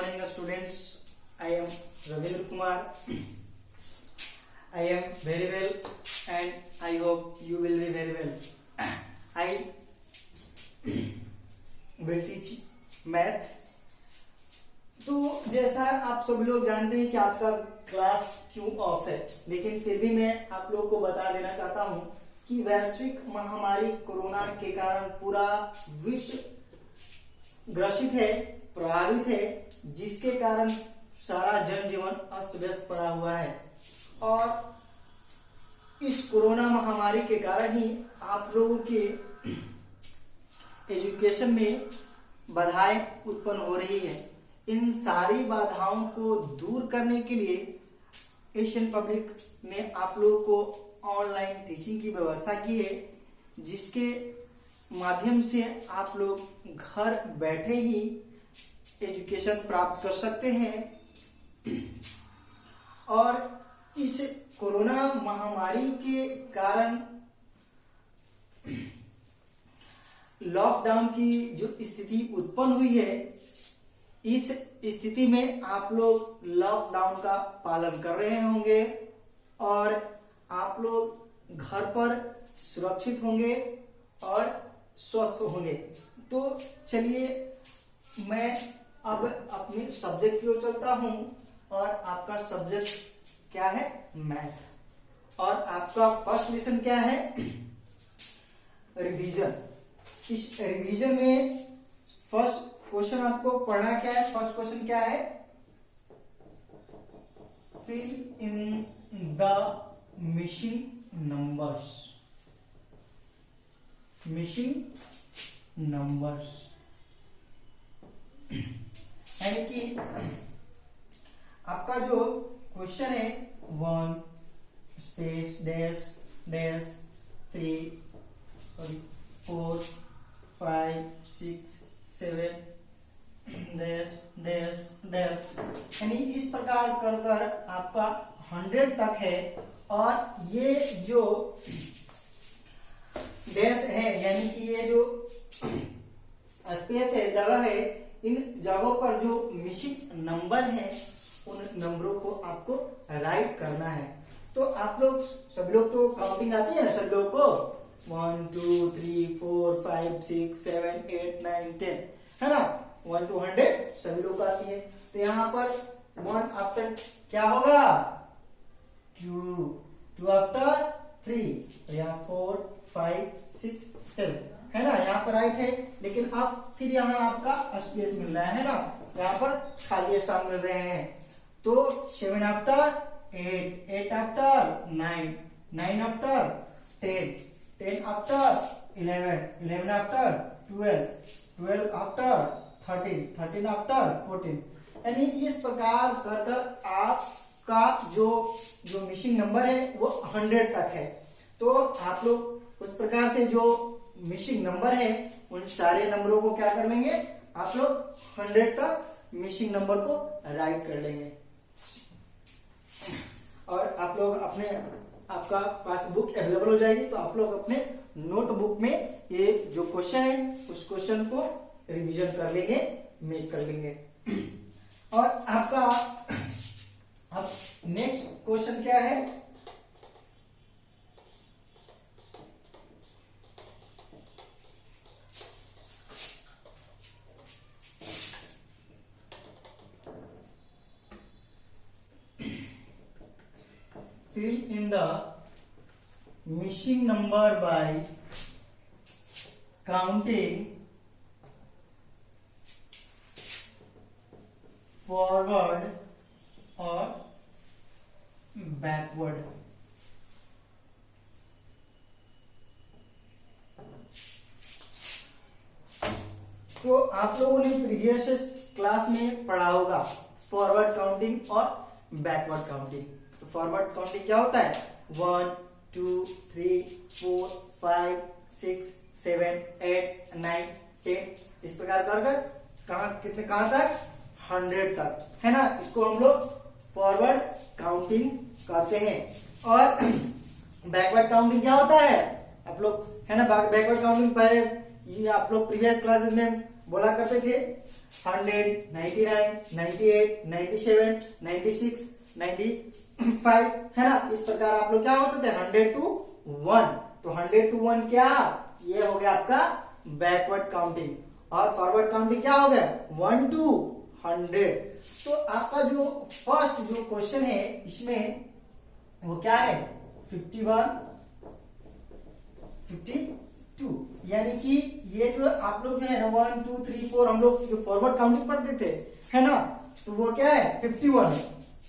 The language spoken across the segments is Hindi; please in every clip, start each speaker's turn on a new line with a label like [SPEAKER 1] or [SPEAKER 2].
[SPEAKER 1] morning, students. I am Ravindra Kumar. I am very well, and I hope you will be very well. I will teach math. तो जैसा आप सभी लोग जानते हैं कि आपका क्लास क्यों ऑफ है, लेकिन फिर भी मैं आप लोगों को बता देना चाहता हूं कि वैश्विक महामारी कोरोना के कारण पूरा विश्व ग्रसित है, प्रभावित है, जिसके कारण सारा जनजीवन अस्त व्यस्त पड़ा हुआ है। और इस कोरोना महामारी के कारण ही आप लोगों के एजुकेशन में बाधाएं उत्पन्न हो रही है। इन सारी बाधाओं को दूर करने के लिए एशियन पब्लिक ने आप लोगों को ऑनलाइन टीचिंग की व्यवस्था की है, जिसके माध्यम से आप लोग घर बैठे ही एजुकेशन प्राप्त कर सकते हैं। और इस कोरोना महामारी के कारण लॉकडाउन की जो स्थिति उत्पन्न हुई है, इस स्थिति में आप लोग लॉकडाउन का पालन कर रहे होंगे और आप लोग घर पर सुरक्षित होंगे और स्वस्थ होंगे। तो चलिए मैं अब अपने सब्जेक्ट की ओर चलता हूं, और आपका सब्जेक्ट क्या है? मैथ। और आपका फर्स्ट लेसन क्या है? रिवीजन। इस रिवीजन में फर्स्ट क्वेश्चन आपको पढ़ना क्या है? फर्स्ट क्वेश्चन क्या है? Fill in the missing numbers. Missing numbers यानी कि आपका जो क्वेश्चन है 1 space dash dash 3 4 5 6 7 dash dash dash, यानी इस प्रकार कर कर आपका 100 तक है। और ये जो डैश है यानी कि ये जो स्पेस है, जगह है, इन जगहों पर जो मिसिंग नंबर है उन नंबरों को आपको राइट करना है। तो आप लोग सब लोग तो काउंटिंग आती है ना सब लोग को? 1 2 3 4 5 6 7 8 9 10 है ना? 1 to 100 सभी लोग को आती है। तो यहाँ पर 1 आफ्टर क्या होगा? 2 आफ्टर 3, तो यहाँ 4 5 6 7 है ना? यहाँ पर राइट है, लेकिन अब फिर यहाँ आपका स्पेस मिल रहा है ना, यहाँ पर खाली स्थान मिल रहे हैं। तो 7 after 8, 8 after 9, 9 after 10, 10 after 11, 11 after 12, 12 after 13, 13 after 14। यानी इस प्रकार कर कर आपका जो मिसिंग नंबर है वो 100 तक है। तो आप लोग उस प्रकार से जो मिसिंग नंबर है उन सारे नंबरों को क्या कर लेंगे? आप लोग 100 तक मिसिंग नंबर को राइट कर लेंगे। और आप लोग अपने आपका पास बुक अवेलेबल हो जाएगी, तो आप लोग अपने नोटबुक में ये जो क्वेश्चन है उस क्वेश्चन को रिवीजन कर लेंगे, मेक कर लेंगे। और आपका अब नेक्स्ट क्वेश्चन क्या है? Fill in the missing number by counting forward or backward। तो आप लोगों ने प्रीवियस क्लास में पढ़ा होगा फॉरवर्ड काउंटिंग और बैकवर्ड काउंटिंग। तो फॉरवर्ड काउंटिंग क्या होता है? 1 2 3 4 5 6 7 8 9 10 इस प्रकार कर कहां तक? 100 तक, है ना? इसको हम लोग फॉरवर्ड काउंटिंग कहते हैं। और बैकवर्ड काउंटिंग क्या होता है? आप लोग है ना बैकवर्ड काउंटिंग पहले ये आप लोग प्रीवियस क्लासेस में बोला करते थे 100, 99, 98, 97, 96, 95, है ना। इस प्रकार आप लोग क्या होते थे 100 to 1। तो 100 to 1 क्या, ये हो गया आपका बैकवर्ड काउंटिंग। और फॉरवर्ड काउंटिंग क्या हो गया 1 to 100। तो आपका जो फर्स्ट जो क्वेश्चन है इसमें वो क्या है 51, 52, यानी कि ये जो आप लोग जो है ना 1 2 3 4 हम लोग जो फॉरवर्ड काउंटिंग पढ़ते थे, है ना, तो वो क्या है 51 है।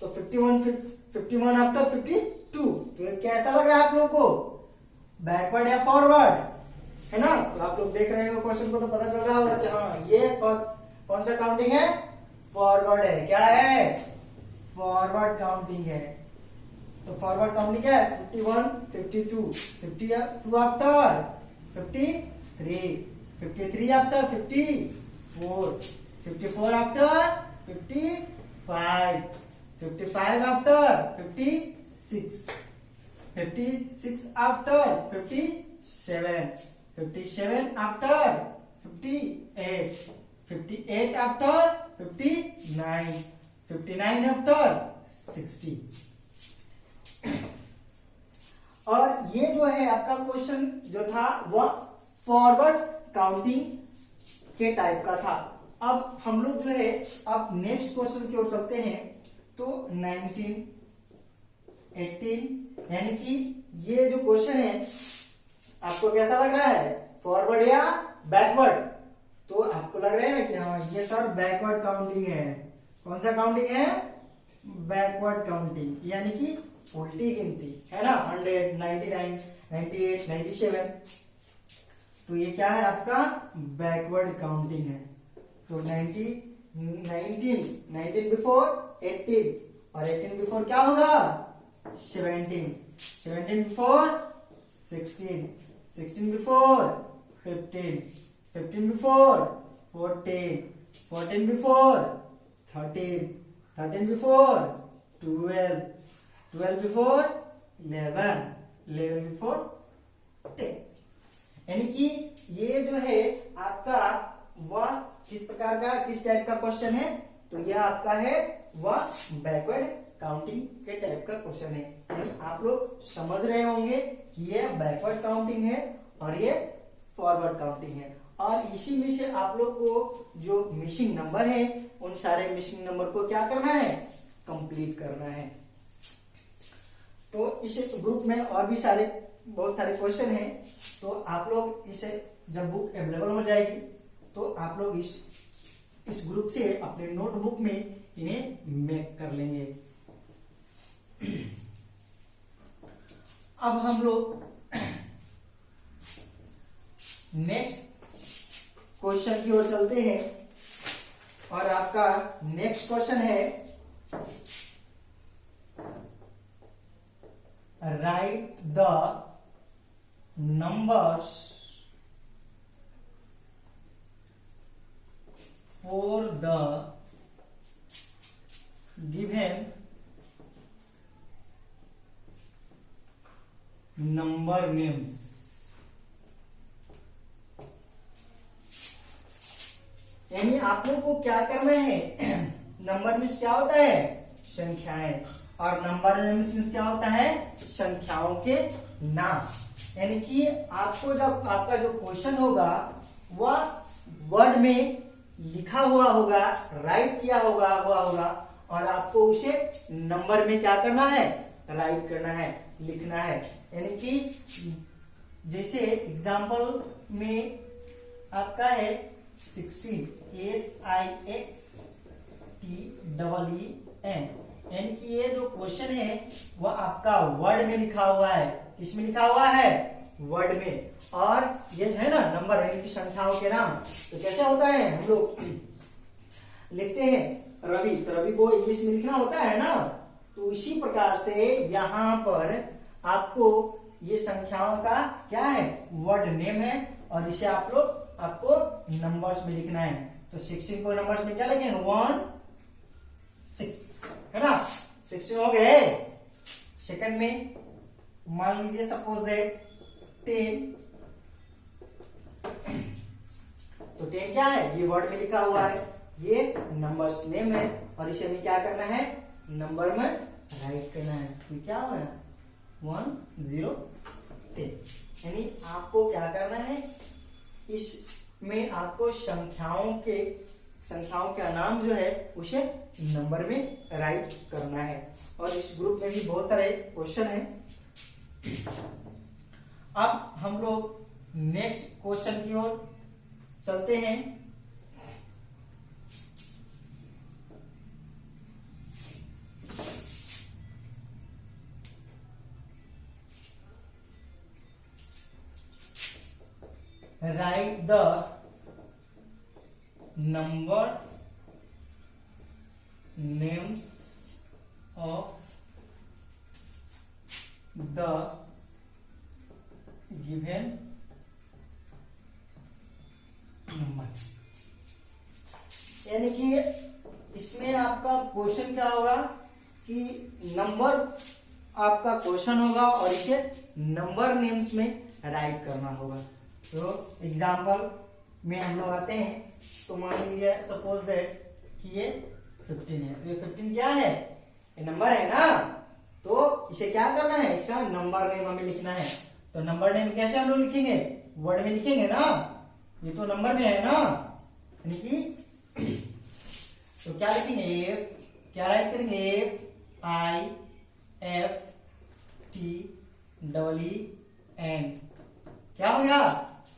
[SPEAKER 1] तो 51 आफ्टर 52, तो ये कैसा लग रहा है आप लोग को, बैकवर्ड या फॉरवर्ड, है ना। तो आप लोग देख रहे हो क्वेश्चन को तो पता चल रहा होगा कि हाँ ये कौन सा काउंटिंग है, फॉरवर्ड है। क्या है, फॉरवर्ड काउंटिंग है। तो फॉरवर्ड काउंटिंग क्या है 51, 52, 52 after 53, 53 after 54, 54 after 55, 55 after 56, 56 after 57, 57 after 58, 58 after 59, 59 after 60। और ये जो है आपका क्वेश्चन जो था वह फॉरवर्ड काउंटिंग के टाइप का था। अब हम लोग जो है अब नेक्स्ट क्वेश्चन की ओर चलते हैं। तो 19, 18, यानी कि ये जो क्वेश्चन है आपको कैसा लग रहा है, फॉरवर्ड या बैकवर्ड। तो आपको लग रहा है ना कि हाँ ये सर बैकवर्ड काउंटिंग है। कौन सा काउंटिंग है, बैकवर्ड काउंटिंग, यानी कि उल्टी गिनती, है ना। 100, 99, 98, 97, तो ये क्या है आपका बैकवर्ड काउंटिंग है। तो 19 बिफोर 18 और 18 बिफोर क्या होगा 17, 17 before 16, 16 before 15, 15 before 14, 14 before 13, 13 before 12, 12 before 11, 11 before 10। यानी कि ये जो है आपका वह किस प्रकार का, किस टाइप का क्वेश्चन है, तो यह आपका है वह बैकवर्ड काउंटिंग के टाइप का क्वेश्चन है। यानी आप लोग समझ रहे होंगे कि ये बैकवर्ड काउंटिंग है और ये फॉरवर्ड काउंटिंग है। और इसी में से आप लोग को जो मिसिंग नंबर है उन सारे मिसिंग नंबर को क्या करना है, कंप्लीट करना है। तो इस ग्रुप में और भी बहुत सारे क्वेश्चन हैं। तो आप लोग इसे जब बुक अवेलेबल हो जाएगी तो आप लोग इस ग्रुप से अपने नोटबुक में इन्हें मेक कर लेंगे। अब हम लोग नेक्स्ट क्वेश्चन की ओर चलते हैं। और आपका नेक्स्ट क्वेश्चन है right the numbers for the given number names. यानी आप लोग को क्या करना है, नंबर मीन्स क्या होता है, संख्याएं, और नंबर मीन्स क्या होता है, संख्याओं के नाम। यानी कि आपको जब आपका जो क्वेश्चन होगा वह वर्ड में लिखा हुआ होगा, राइट किया हुआ होगा, और आपको उसे नंबर में क्या करना है, राइट करना है, लिखना है। यानी कि जैसे एग्जाम्पल में आपका है 16, SIXTEEN, यानी कि ये जो क्वेश्चन है वह आपका वर्ड में लिखा हुआ है। किस में लिखा हुआ है, वर्ड में। और ये है ना नंबर, यानी कि संख्याओं के नाम। तो कैसे होता है, हम लोग लिखते हैं रवि, तो रवि को इंग्लिश में लिखना होता है ना। तो इसी प्रकार से यहाँ पर आपको ये संख्याओं का क्या है, वर्ड नेम है, और इसे आपको नंबर्स में लिखना है। तो 16 को नंबर्स में क्या लिखेंगे, 1 6, है ना, 16 हो गए। सेकंड में मान लीजिए सपोज दैट 10, तो 10 क्या है, ये वर्ड में लिखा हुआ है, ये नंबर्स नेम है और इसे हमें क्या करना है, नंबर में राइट करना है। तो क्या हो गया 1 0 10। यानी आपको क्या करना है, इसमें आपको संख्याओं का नाम जो है उसे नंबर में राइट करना है। और इस ग्रुप में भी बहुत सारे क्वेश्चन हैं। अब हम लोग नेक्स्ट क्वेश्चन की ओर चलते हैं। Write the number names of the given number। यानी कि इसमें आपका क्वेश्चन क्या होगा कि नंबर आपका क्वेश्चन होगा और इसे नंबर नेम्स में राइट करना होगा। तो एग्जाम्पल में हम लोग आते हैं, तो मान लीजिए सपोज दैट कि ये 15 है, तो ये 15 क्या है, ये नंबर है ना, तो इसे क्या करना है, इसका नंबर नेम हमें लिखना है। तो नंबर नेम कैसे हम लोग लिखेंगे, वर्ड में लिखेंगे ना, ये तो नंबर में है ना, यानी कि तो क्या लिखेंगे, क्या राइट करेंगे, IFTEEN, क्या हो गया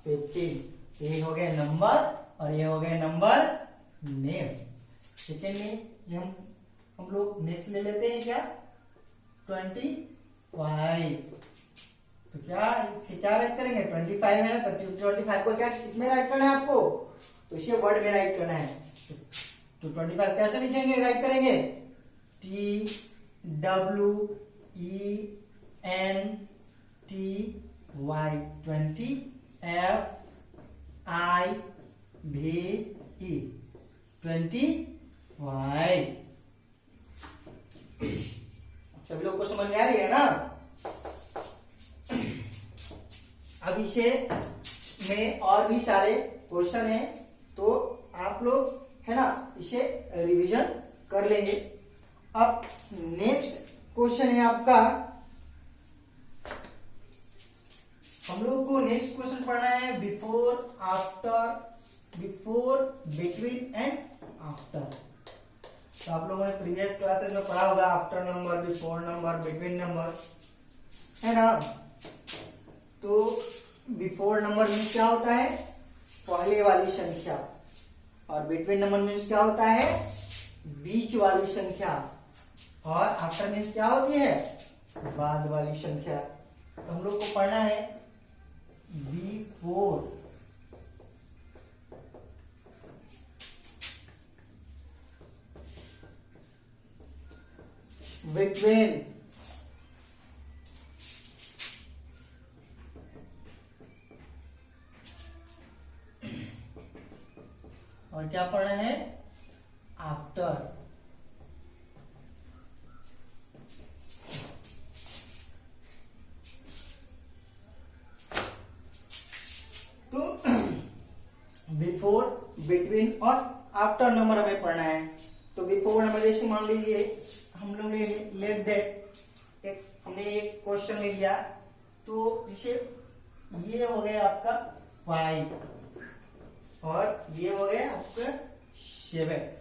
[SPEAKER 1] 15। ये हो गया नंबर और ये हो गया नंबर नेम। सेकेंड में ये हम लोग नेक्स्ट ले लेते हैं क्या 25। तो क्या इसे क्या राइट करेंगे, 25 है ना, तो 25 को क्या इसमें राइट करना है आपको, तो इसे वर्ड में राइट करना है। तो 25 कैसे लिखेंगे, राइट करेंगे TWENTY 20 25। सभी लोग को समझ में आ रही है ना। अब इसे में और भी सारे क्वेश्चन हैं, तो आप लोग है ना इसे रिवीजन कर लेंगे। अब नेक्स्ट क्वेश्चन है आपका, हम लोग को नेक्स्ट क्वेश्चन पढ़ना है before after, before between and after. तो आप लोगों ने प्रीवियस क्लासेस में पढ़ा होगा after number, before number, between number, है ना। तो बिफोर नंबर मीन्स क्या होता है, पहले वाली संख्या, और बिटवीन नंबर मीन्स क्या होता है, बीच वाली संख्या, और आफ्टर मीन्स क्या होती है, बाद वाली संख्या। तो हम लोग को पढ़ना है बिफोर, बिटवीन, और क्या पढ़ना है, आफ्टर। तो बिफोर, बिटवीन और आफ्टर नंबर हमें पढ़ना है। तो बिफोर नंबर जैसे मान लीजिए हम लोग ने लेट दैट हमने एक क्वेश्चन ले लिया, तो जैसे ये हो गया आपका 5 और ये हो गया आपका 7।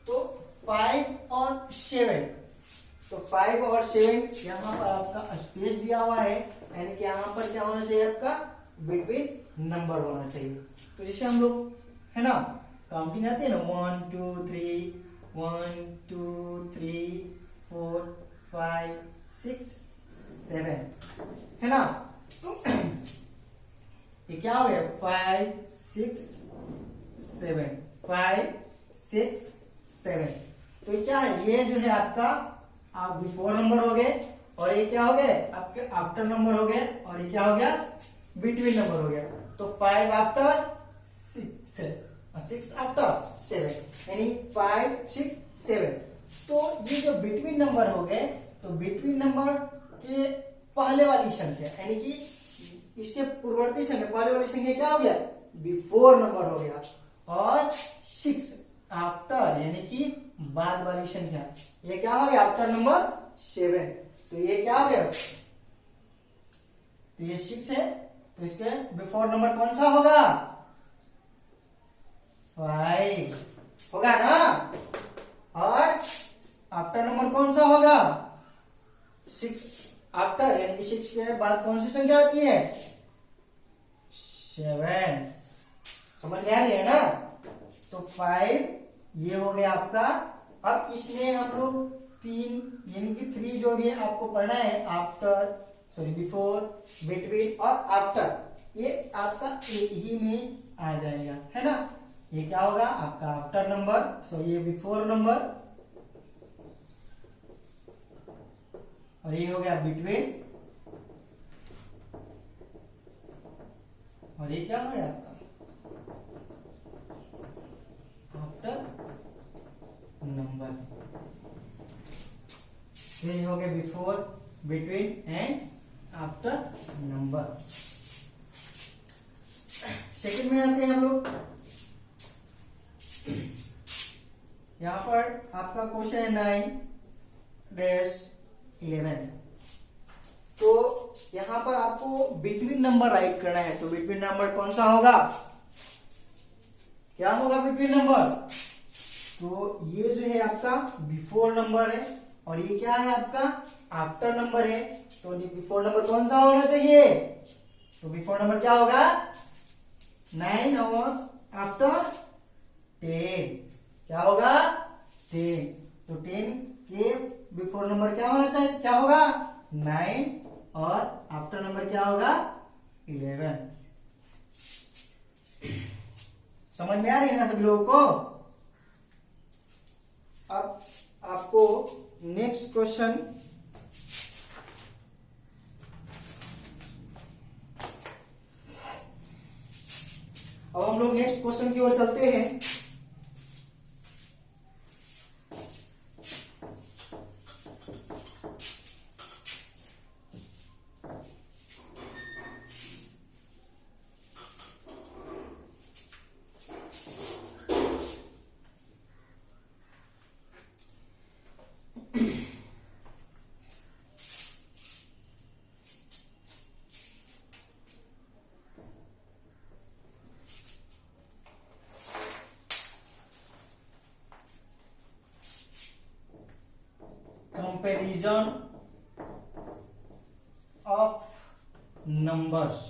[SPEAKER 1] तो 5 और 7, तो 5 और 7 यहाँ पर आपका स्पेस दिया हुआ है, यानी कि यहाँ पर क्या होना चाहिए, आपका बिटवीन नंबर होना चाहिए। तो जैसे हम लोग है ना काउंटिंग आती है ना, 1 2 3 1 2 3 4 5 6 7, है ना। तो ये क्या हो गया 5 6 7, 5 6 7। तो ये क्या है, ये जो है आपका आप बिफोर नंबर हो गए, और ये क्या हो गए आपके आफ्टर नंबर हो गए, और ये क्या हो गया बिटवीन नंबर हो गया। तो 5 आफ्टर 6 और 6 आफ्टर 7, यानी 5 6 7। तो ये जो बिटवीन नंबर हो गए, तो बिटवीन नंबर के पहले वाली संख्या, यानी कि इसके पूर्ववर्ती संख्या, पहले वाली संख्या क्या हो गया बिफोर नंबर हो गया, और 6 आफ्टर यानी कि बाद वाली संख्या, ये क्या हो गया आफ्टर नंबर 7। तो ये क्या हो गया, तो ये 6 है, तो इसके बिफोर नंबर कौन सा होगा, 5 होगा ना, और आफ्टर नंबर कौन सा होगा, 6 आफ्टर यानी कि 6 के बाद कौन सी संख्या आती है, 7। समझ में आ रही है ना। तो 5 ये हो गया आपका। अब इसमें हम लोग 3 यानी कि 3 जो भी है आपको पढ़ना है, आफ्टर सॉरी बिफोर, बिटवीन और आफ्टर, ये आपका एक ही में आ जाएगा, है ना। ये क्या होगा आपका आफ्टर नंबर, सो ये बिफोर नंबर, और ये हो गया बिटवीन, और ये क्या हो गया आपका आफ्टर नंबर। ये हो गया before, between and after number. Second में आते हैं हम लोग। यहां पर आपका क्वेश्चन है 9-11। तो यहां पर आपको बिटवीन नंबर राइट करना है। तो बिटवीन नंबर कौन सा होगा, क्या होगा बिटवीन नंबर, तो ये जो है आपका बिफोर नंबर है, और ये क्या है आपका आफ्टर नंबर है। तो ये बिफोर नंबर कौन सा होना चाहिए, तो बिफोर नंबर क्या होगा 9 और आफ्टर 10, क्या होगा 10। तो 10 के बिफोर नंबर क्या होना चाहिए, क्या होगा 9, और आफ्टर नंबर क्या होगा 11। समझ में आ रही है ना सभी लोगों को। अब आपको नेक्स्ट क्वेश्चन, अब हम लोग नेक्स्ट क्वेश्चन की ओर चलते हैं। कंपैरिजन ऑफ नंबर्स,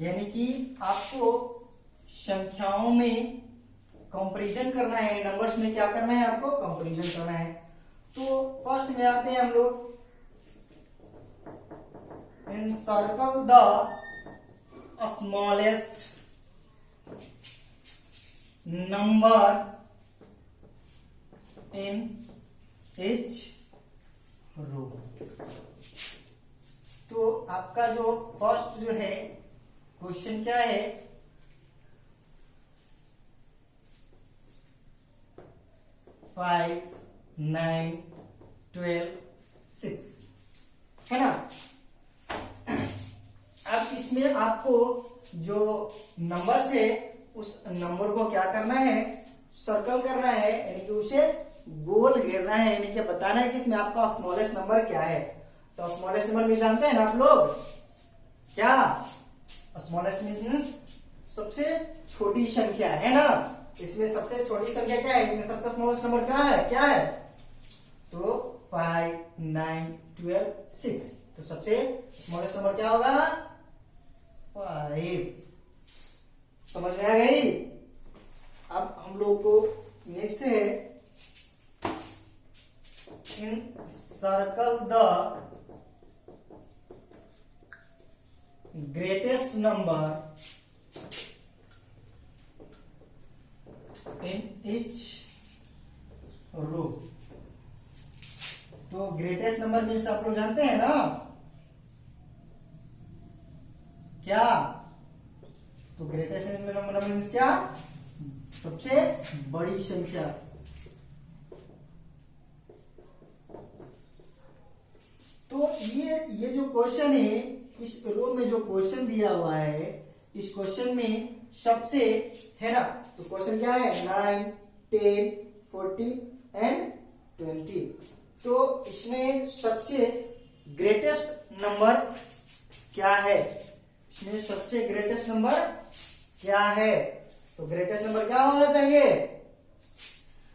[SPEAKER 1] यानी कि आपको संख्याओं में कंपैरिजन करना है, नंबर्स में क्या करना है आपको कंपैरिजन करना है। तो फर्स्ट में आते हैं हम लोग, encircle the smallest number in each row। तो आपका जो फर्स्ट जो है क्वेश्चन क्या है, 5, 9, 12, 6 है ना। अब इसमें आपको जो नंबर्स है उस नंबर को क्या करना है, सर्कल करना है, यानी कि उसे गोल घेरना है, यानी कि बताना है कि इसमें आपका स्मॉलेस्ट नंबर क्या है। तो स्मॉलेस्ट नंबर भी जानते हैं ना आप लोग, क्या स्मॉलेस्ट मीन्स सबसे छोटी संख्या है ना। इसमें सबसे छोटी संख्या क्या है, इसमें सबसे स्मॉलेस्ट नंबर क्या है, तो 5, 9, 12, 6। तो सबसे स्मॉलेस्ट नंबर क्या होगा 5। समझ में आ गई। अब हम लोग को नेक्स्ट है, encircle the greatest number in each row। तो ग्रेटेस्ट नंबर मीन्स आप लोग जानते हैं ना क्या, तो ग्रेटेस्ट नंबर मीन्स क्या, सबसे बड़ी संख्या। तो ये जो क्वेश्चन है, इस रो में जो क्वेश्चन दिया हुआ है इस क्वेश्चन में सबसे, है ना, तो क्वेश्चन क्या है 9, 10, 14 एंड 20। तो इसमें सबसे ग्रेटेस्ट नंबर क्या है, इसमें सबसे ग्रेटेस्ट नंबर क्या है, तो ग्रेटेस्ट नंबर क्या होना चाहिए,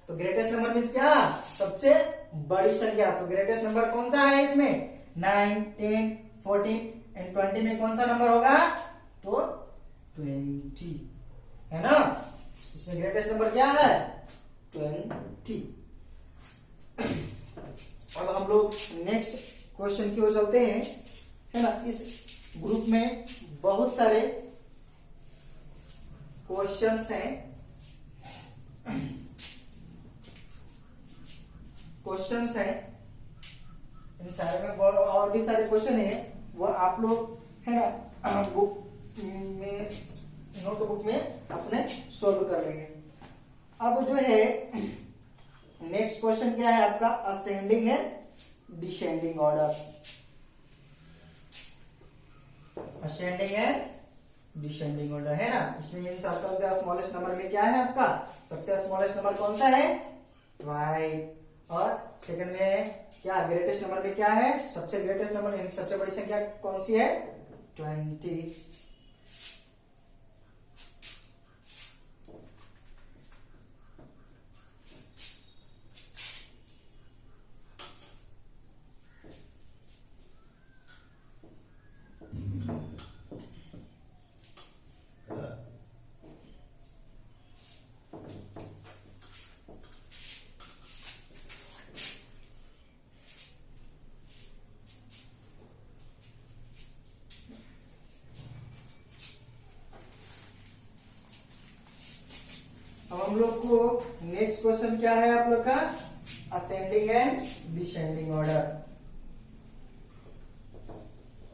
[SPEAKER 1] तो ग्रेटेस्ट नंबर मीन्स क्या, सबसे बड़ी संख्या। तो ग्रेटेस्ट नंबर कौन सा है इसमें 9, 10, 14 एंड 20 में कौन सा नंबर होगा, तो 20, है ना। इसमें ग्रेटेस्ट नंबर क्या है 20। अब हम लोग नेक्स्ट क्वेश्चन की ओर चलते हैं, है ना। इस ग्रुप में बहुत सारे क्वेश्चंस हैं, इन सारे में और भी सारे क्वेश्चन है, वो आप लोग, है ना, बुक में, नोटबुक में अपने सोल्व कर लेंगे। अब जो है नेक्स्ट क्वेश्चन क्या है आपका, ascending and descending order. Ascending and descending order, है ना। इसमें इन सर्कल का स्मॉलेस्ट नंबर में क्या है आपका, सबसे स्मॉलेस्ट नंबर कौन सा है 5, और सेकंड में क्या ग्रेटेस्ट नंबर में क्या है, सबसे ग्रेटेस्ट नंबर यानी सबसे बड़ी संख्या कौन सी है 20। अब हम लोग को नेक्स्ट क्वेश्चन क्या है आप लोग का, ascending and descending order.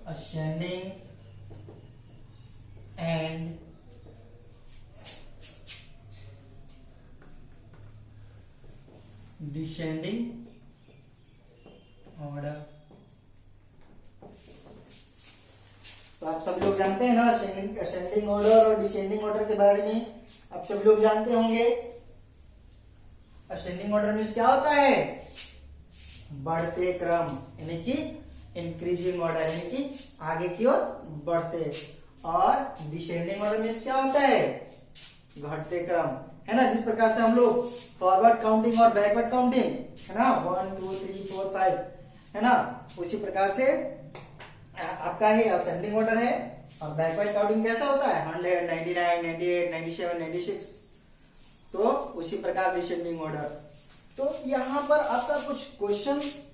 [SPEAKER 1] Ascending and descending order. तो आप सब लोग जानते हैं ना असेंडिंग ऑर्डर और डिसेंडिंग ऑर्डर के बारे में आप सब लोग जानते होंगे। असेंडिंग ऑर्डर मीन्स क्या होता है, बढ़ते क्रम, यानी कि इंक्रीजिंग ऑर्डर, यानी कि आगे की ओर बढ़ते। और डिसेंडिंग ऑर्डर मीन्स क्या होता है, घटते क्रम, है ना। जिस प्रकार से हम लोग फॉरवर्ड काउंटिंग और बैकवर्ड काउंटिंग, है ना, 1, 2, 3, 4, 5, है ना, उसी प्रकार से आपका ही असेंडिंग ऑर्डर है। और बैकवर्ड काउंटिंग कैसा होता है 100, 99, 98, 97, 96, तो उसी प्रकार डिसेंडिंग ऑर्डर। तो यहाँ पर आपका कुछ क्वेश्चन